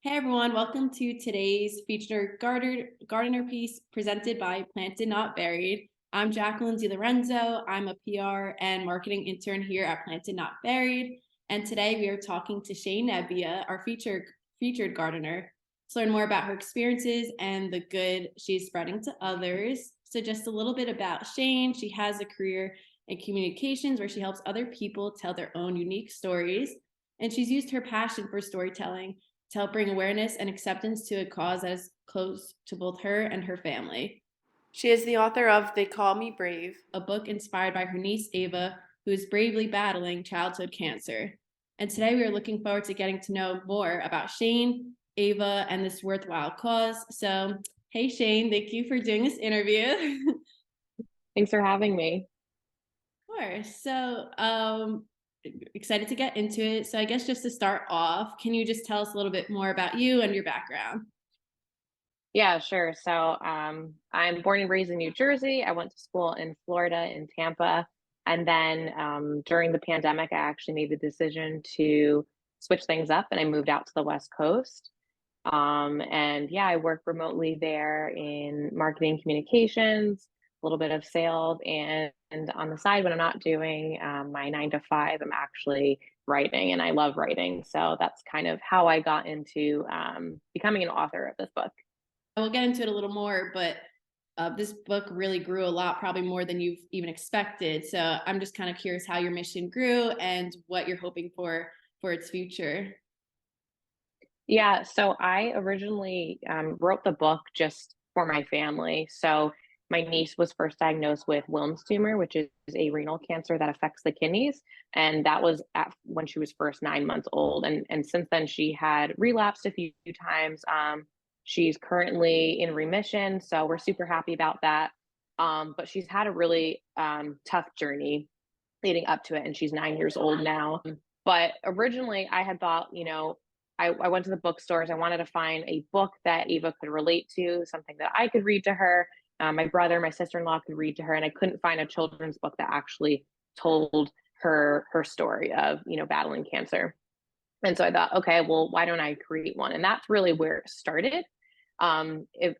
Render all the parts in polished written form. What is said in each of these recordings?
Hey everyone, welcome to today's featured gardener piece presented by Planted Not Buried. I'm Jacqueline DiLorenzo. I'm a PR and marketing intern here at Planted Not Buried. And today we are talking to Shane Nebbia, our featured gardener, to learn more about her experiences and the good she's spreading to others. So just a little bit about Shane. She has a career in communications where she helps other people tell their own unique stories. And she's used her passion for storytelling to help bring awareness and acceptance to a cause that is close to both her and her family. She is the author of They Call Me Brave, a book inspired by her niece Ava, who is bravely battling childhood cancer. And today we are looking forward to getting to know more about Shane, Ava, and this worthwhile cause. So, hey Shane, thank you for doing this interview. Thanks for having me. Of course. So, excited to get into it. So I guess just to start off, can you just tell us a little bit more about you and your background? Yeah, sure. I'm born and raised in New Jersey. I went to school in Florida, in Tampa. And then during the pandemic, I actually made the decision to switch things up and I moved out to the West Coast. And yeah, I work remotely there in marketing communications, a little bit of sales. And on the side, when I'm not doing my 9 to 5, I'm actually writing and I love writing. So that's kind of how I got into becoming an author of this book. We'll get into it a little more, but this book really grew a lot, probably more than you've even expected. So I'm just kind of curious how your mission grew and what you're hoping for its future. Yeah, so I originally wrote the book just for my family. So my niece was first diagnosed with Wilms tumor, which is a renal cancer that affects the kidneys, and that was when she was first 9 months old. And since then she had relapsed a few times. She's currently in remission, so we're super happy about that. But she's had a really tough journey leading up to it, and she's 9 years old now. But originally, I had thought, I went to the bookstores. I wanted to find a book that Eva could relate to, something that I could read to her. My brother, my sister-in-law could read to her, and I couldn't find a children's book that actually told her story of battling cancer. And so I thought, okay, well, why don't I create one? And that's really where it started. It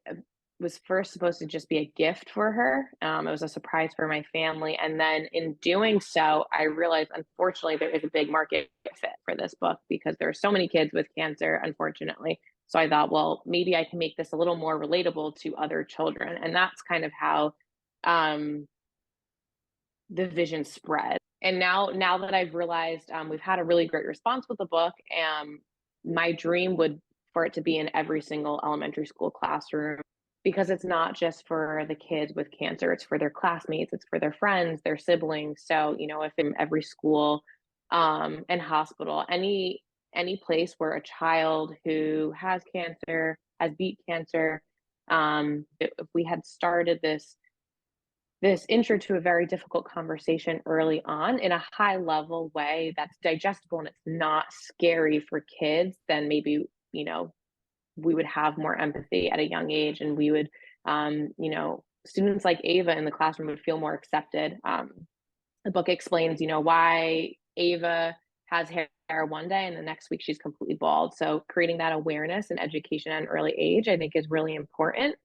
was first supposed to just be a gift for her. It was a surprise for my family. And then in doing so, I realized, unfortunately, there is a big market fit for this book because there are so many kids with cancer, unfortunately. So I thought, well, maybe I can make this a little more relatable to other children. And that's kind of how um, the vision spread. And now that I've realized we've had a really great response with the book, my dream would for it to be in every single elementary school classroom because it's not just for the kids with cancer, it's for their classmates, it's for their friends, their siblings. So, if in every school and hospital, any place where a child who has cancer, has beat cancer, if we had started this intro to a very difficult conversation early on in a high level way that's digestible and it's not scary for kids, then maybe, we would have more empathy at a young age and we would, students like Ava in the classroom would feel more accepted. The book explains, why Ava has hair one day and the next week she's completely bald. So creating that awareness and education at an early age, I think is really important.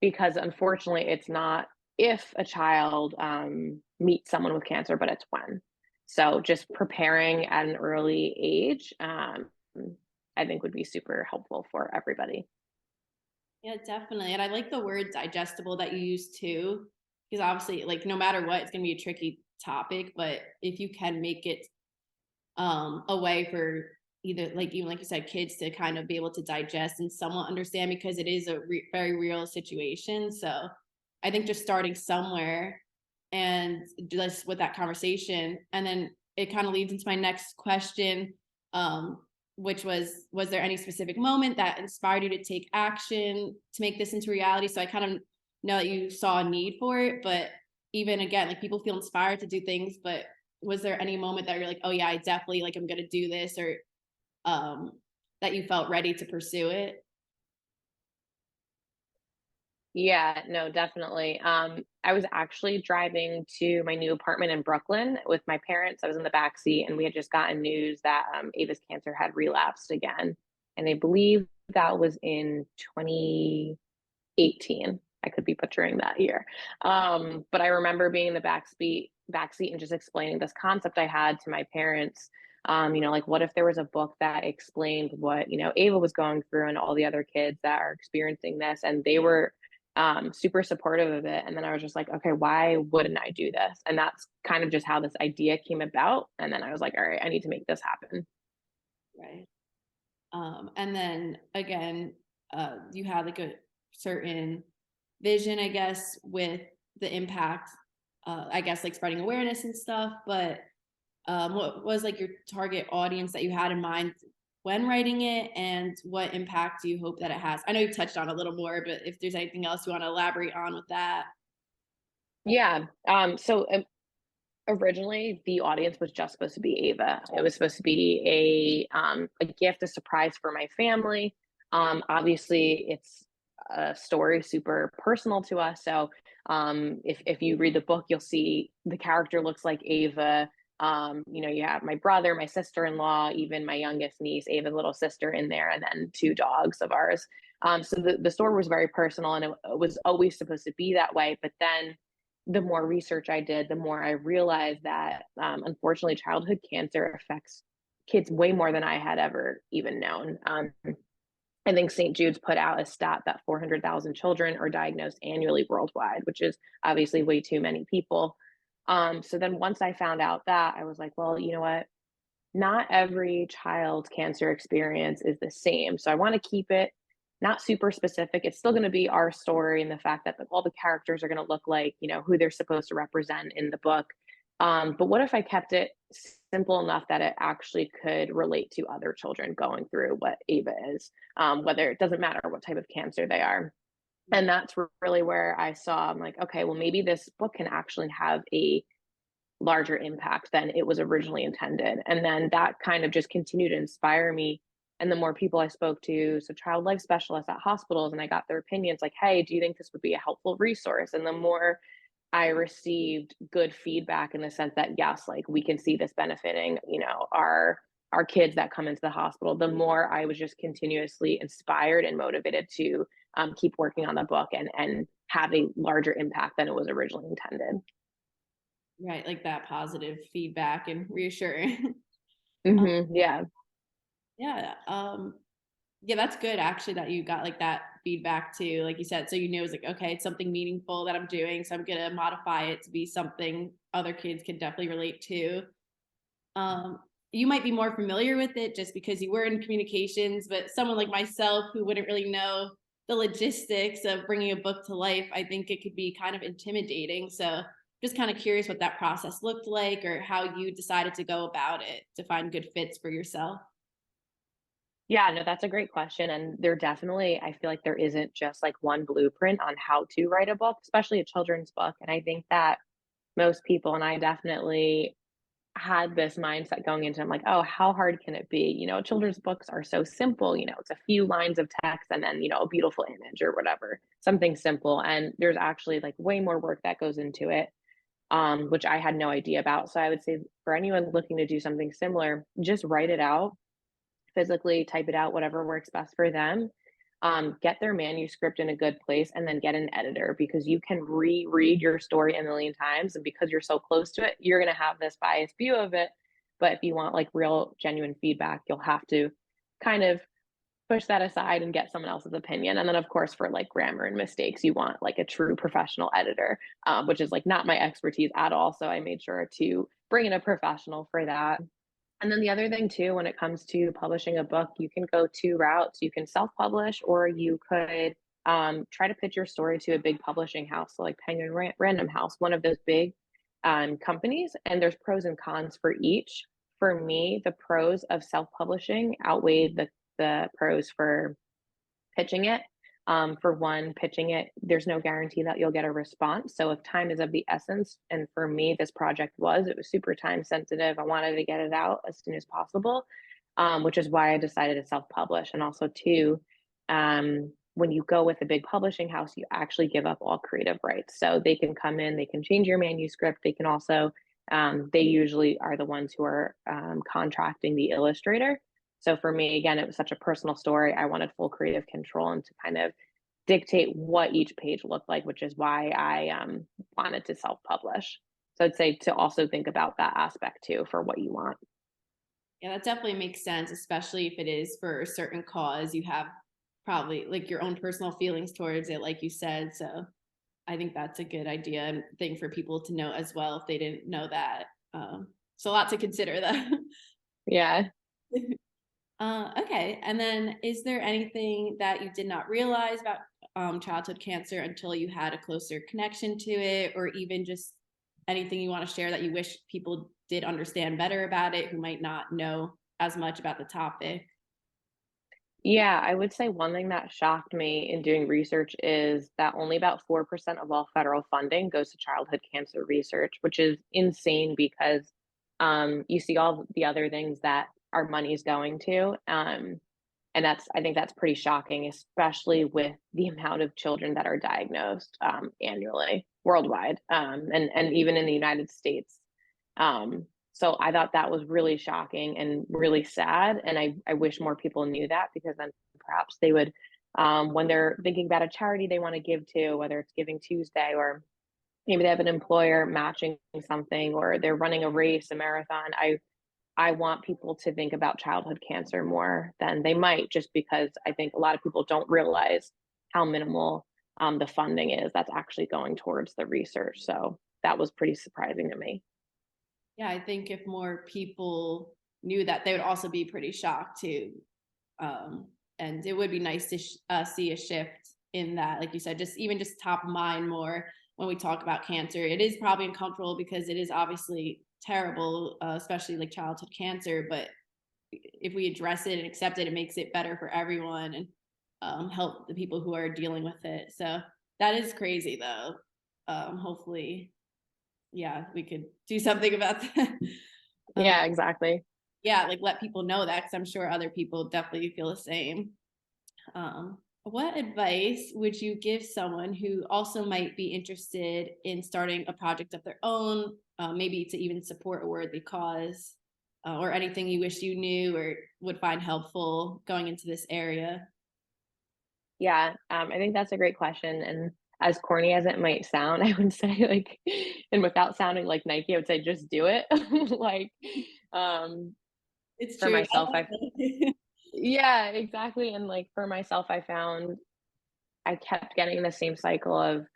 Because unfortunately it's not if a child meets someone with cancer, but it's when. So just preparing at an early age, I think would be super helpful for everybody. Yeah, definitely. And I like the word digestible that you use too, because obviously, like, no matter what, it's going to be a tricky topic. But if you can make it a way for either, like, even like you said, kids to kind of be able to digest and somewhat understand, because it is a very real situation. So I think just starting somewhere and just with that conversation, and then it kind of leads into my next question, which was there any specific moment that inspired you to take action to make this into reality? So I kind of know that you saw a need for it, but even again, like, people feel inspired to do things, but was there any moment that you're like, oh yeah, I definitely, like, I'm gonna do this, or that you felt ready to pursue it? Yeah, no, definitely. I was actually driving to my new apartment in Brooklyn with my parents. I was in the back seat, and we had just gotten news that Ava's cancer had relapsed again, and I believe that was in 2018. I could be butchering that year, but I remember being in the back seat, and just explaining this concept I had to my parents. Like, what if there was a book that explained what Ava was going through and all the other kids that are experiencing this, and they were super supportive of it. And then I was just like, okay, why wouldn't I do this? And that's kind of just how this idea came about. And then I was like, all right, I need to make this happen. Right. And then again, you had like a certain vision, I guess, with the impact, I guess, like spreading awareness and stuff. But what was like your target audience that you had in mind when writing it, and what impact do you hope that it has? I know you touched on a little more, but if there's anything else you want to elaborate on with that. Yeah. Originally, the audience was just supposed to be Ava. It was supposed to be a gift, a surprise for my family. Obviously, it's a story super personal to us. So, if you read the book, you'll see the character looks like Ava. You have my brother, my sister-in-law, even my youngest niece, Ava's little sister, in there, and then two dogs of ours. So the story was very personal, and it was always supposed to be that way. But then the more research I did, the more I realized that unfortunately, childhood cancer affects kids way more than I had ever even known. I think St. Jude's put out a stat that 400,000 children are diagnosed annually worldwide, which is obviously way too many people. So then once I found out that, I was like, well, you know what? Not every child's cancer experience is the same. So I want to keep it not super specific. It's still going to be our story, and the fact that all the characters are going to look like, who they're supposed to represent in the book. But what if I kept it simple enough that it actually could relate to other children going through what Ava is, whether it doesn't matter what type of cancer they are. And that's really where I saw, I'm like, okay, well, maybe this book can actually have a larger impact than it was originally intended. And then that kind of just continued to inspire me. And the more people I spoke to, so child life specialists at hospitals, and I got their opinions like, hey, do you think this would be a helpful resource? And the more I received good feedback in the sense that, yes, like we can see this benefiting, our kids that come into the hospital, the more I was just continuously inspired and motivated to keep working on the book and have a larger impact than it was originally intended. Right, like that positive feedback and reassuring. Yeah. Yeah. Yeah, that's good actually that you got like that feedback too, like you said. So you knew it was like, okay, it's something meaningful that I'm doing. So I'm gonna modify it to be something other kids can definitely relate to. Um, you might be more familiar with it just because you were in communications, but someone like myself who wouldn't really know the logistics of bringing a book to life, I think it could be kind of intimidating. So just kind of curious what that process looked like, or how you decided to go about it to find good fits for yourself. Yeah, no, that's a great question. And there definitely, I feel like there isn't just like one blueprint on how to write a book, especially a children's book. And I think that most people, and I definitely had this mindset going into, I'm like, oh, how hard can it be? Children's books are so simple. It's a few lines of text and then, a beautiful image or whatever, something simple. And there's actually like way more work that goes into it, which I had no idea about. So I would say for anyone looking to do something similar, just write it out physically, type it out, whatever works best for them. Get their manuscript in a good place, and then get an editor, because you can reread your story a million times. And because you're so close to it, you're going to have this biased view of it. But if you want like real, genuine feedback, you'll have to kind of push that aside and get someone else's opinion. And then, of course, for like grammar and mistakes, you want like a true professional editor, which is like not my expertise at all. So I made sure to bring in a professional for that. And then the other thing too, when it comes to publishing a book, you can go two routes. You can self-publish, or you could try to pitch your story to a big publishing house, so like Penguin Random House, one of those big companies. And there's pros and cons for each. For me, the pros of self-publishing outweighed the pros for pitching it. For one, pitching it, there's no guarantee that you'll get a response. So if time is of the essence, and for me, this project it was super time sensitive. I wanted to get it out as soon as possible, which is why I decided to self publish. And also, too, when you go with a big publishing house, you actually give up all creative rights. So they can come in, they can change your manuscript. They can also, they usually are the ones who are contracting the illustrator. So for me, again, it was such a personal story. I wanted full creative control and to kind of dictate what each page looked like, which is why I wanted to self-publish. So I'd say to also think about that aspect too for what you want. Yeah, that definitely makes sense, especially if it is for a certain cause. You have probably like your own personal feelings towards it, like you said. So I think that's a good idea and thing for people to know as well if they didn't know that. So a lot to consider that. Yeah. Okay. And then is there anything that you did not realize about childhood cancer until you had a closer connection to it, or even just anything you want to share that you wish people did understand better about it who might not know as much about the topic? Yeah, I would say one thing that shocked me in doing research is that only about 4% of all federal funding goes to childhood cancer research, which is insane because you see all the other things that our money is going to. And I think that's pretty shocking, especially with the amount of children that are diagnosed annually worldwide, and even in the United States. So I thought that was really shocking and really sad. And I wish more people knew that because then perhaps they would, when they're thinking about a charity they want to give to, whether it's Giving Tuesday or maybe they have an employer matching something or they're running a race, a marathon. I want people to think about childhood cancer more than they might, just because I think a lot of people don't realize how minimal the funding is that's actually going towards the research. So that was pretty surprising to me. Yeah, I think if more people knew that, they would also be pretty shocked too. And it would be nice to see a shift in that, like you said, just even just top of mind more when we talk about cancer. It is probably uncomfortable because it is obviously terrible, especially like childhood cancer. But if we address it and accept it, it makes it better for everyone and help the people who are dealing with it. So that is crazy, though. Hopefully, yeah, we could do something about that. Yeah, exactly. Yeah, like let people know that because I'm sure other people definitely feel the same. What advice would you give someone who also might be interested in starting a project of their own, maybe to even support a worthy cause, or anything you wish you knew or would find helpful going into this area? Yeah, I think that's a great question. And as corny as it might sound, I would say like, and without sounding like Nike, I would say just do it. like, um, It's for true. myself, yeah, exactly. And like for myself, I found I kept getting the same cycle of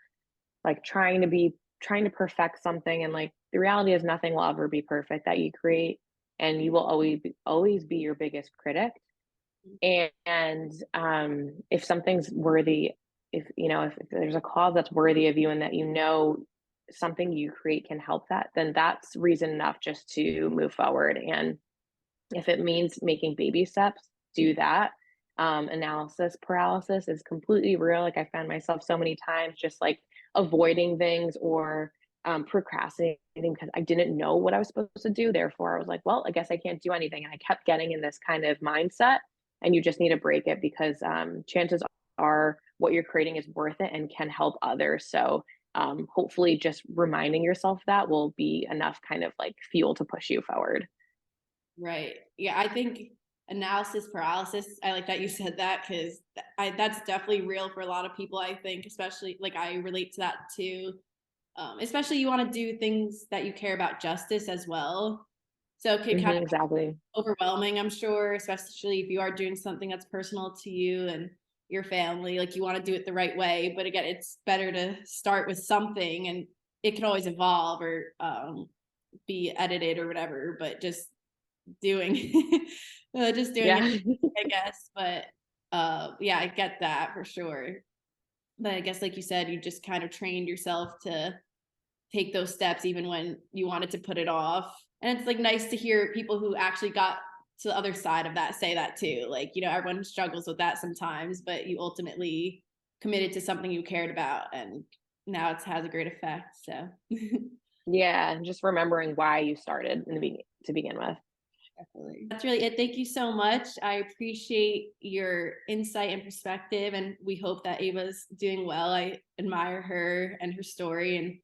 like trying to perfect something. And like the reality is nothing will ever be perfect that you create. And you will always be your biggest critic. And if something's worthy, if you know, if there's a cause that's worthy of you and that you know something you create can help that, then that's reason enough just to move forward. And if it means making baby steps, do that. Analysis paralysis is completely real. Like I found myself so many times just like avoiding things or procrastinating because I didn't know what I was supposed to do. Therefore, I was like, well, I guess I can't do anything. And I kept getting in this kind of mindset. And you just need to break it because chances are what you're creating is worth it and can help others. So hopefully, just reminding yourself that will be enough kind of like fuel to push you forward. Right. Yeah, I think analysis paralysis, I like that you said that because that's definitely real for a lot of people, I think, especially like I relate to that too. Especially you want to do things that you care about justice as well. So it can kind of Exactly. overwhelming, I'm sure, especially if you are doing something that's personal to you and your family. Like you want to do it the right way, but again, it's better to start with something, and it can always evolve or be edited or whatever. But doing, just doing it, Yeah. I guess. But yeah, I get that for sure. But I guess, like you said, you just kind of trained yourself to take those steps even when you wanted to put it off. And it's like nice to hear people who actually got to the other side of that say that too. Like, everyone struggles with that sometimes, but you ultimately committed to something you cared about and now it has a great effect. So Yeah, and just remembering why you started in to begin with. Definitely. That's really it. Thank you so much. I appreciate your insight and perspective, and we hope that Ava's doing well. I admire her and her story,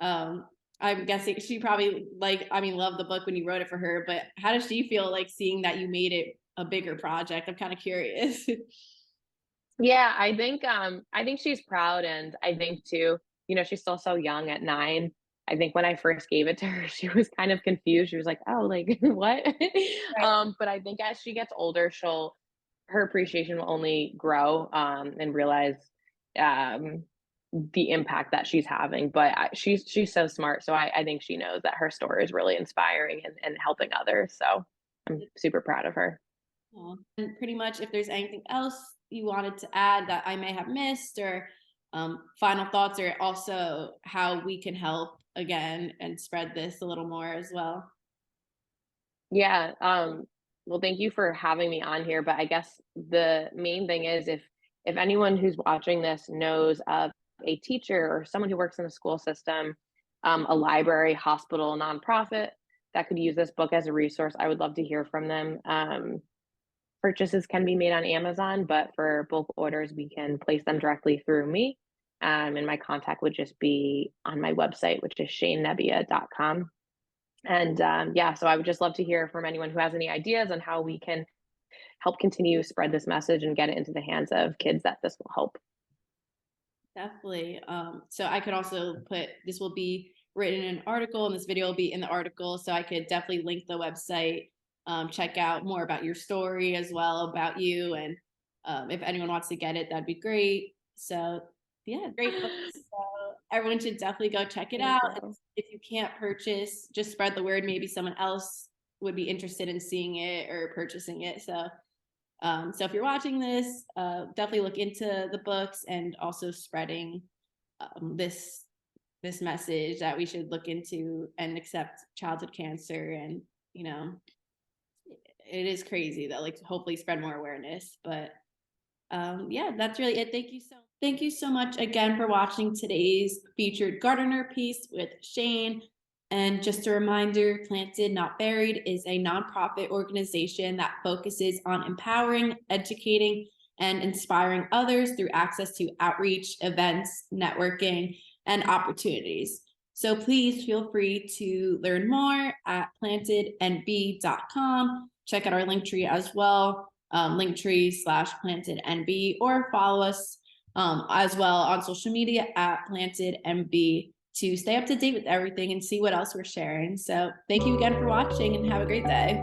and I'm guessing she probably loved the book when you wrote it for her. But how does she feel like seeing that you made it a bigger project? I'm kind of curious. Yeah, I think she's proud, and I think too, you know, she's still so young at 9. I think when I first gave it to her, she was kind of confused. She was like, "Oh, like what?" Right. But I think as she gets older, her appreciation will only grow, and realize um the impact that she's having. But she's so smart, so I think she knows that her story is really inspiring and helping others. So I'm super proud of her. And pretty much, if there's anything else you wanted to add that I may have missed, or final thoughts, or also how we can help again and spread this a little more as well. Yeah, well, thank you for having me on here, but I guess the main thing is if anyone who's watching this knows of a teacher or someone who works in the school system, a library, hospital, nonprofit that could use this book as a resource, I would love to hear from them. Purchases can be made on Amazon, but for bulk orders, we can place them directly through me. And my contact would just be on my website, which is shanenebbia.com. And yeah, so I would just love to hear from anyone who has any ideas on how we can help continue spread this message and get it into the hands of kids that this will help. Definitely. So I could also put this will be written in an article, and this video will be in the article. So I could definitely link the website, check out more about your story as well, about you, and if anyone wants to get it, that'd be great. So yeah, great book. So everyone should definitely go check it Thank out. you. If you can't purchase, just spread the word. Maybe someone else would be interested in seeing it or purchasing it. So if you're watching this, definitely look into the books, and also spreading this message that we should look into and accept childhood cancer. And you know, it is crazy that, like, hopefully spread more awareness. But yeah, that's really it. Thank you so much again for watching today's featured gardener piece with Shane. And just a reminder, Planted Not Buried is a nonprofit organization that focuses on empowering, educating, and inspiring others through access to outreach, events, networking, and opportunities. So please feel free to learn more at plantednb.com. Check out our link tree as well, linktree/plantednb, or follow us as well on social media at plantednb to stay up to date with everything and see what else we're sharing. So thank you again for watching, and have a great day.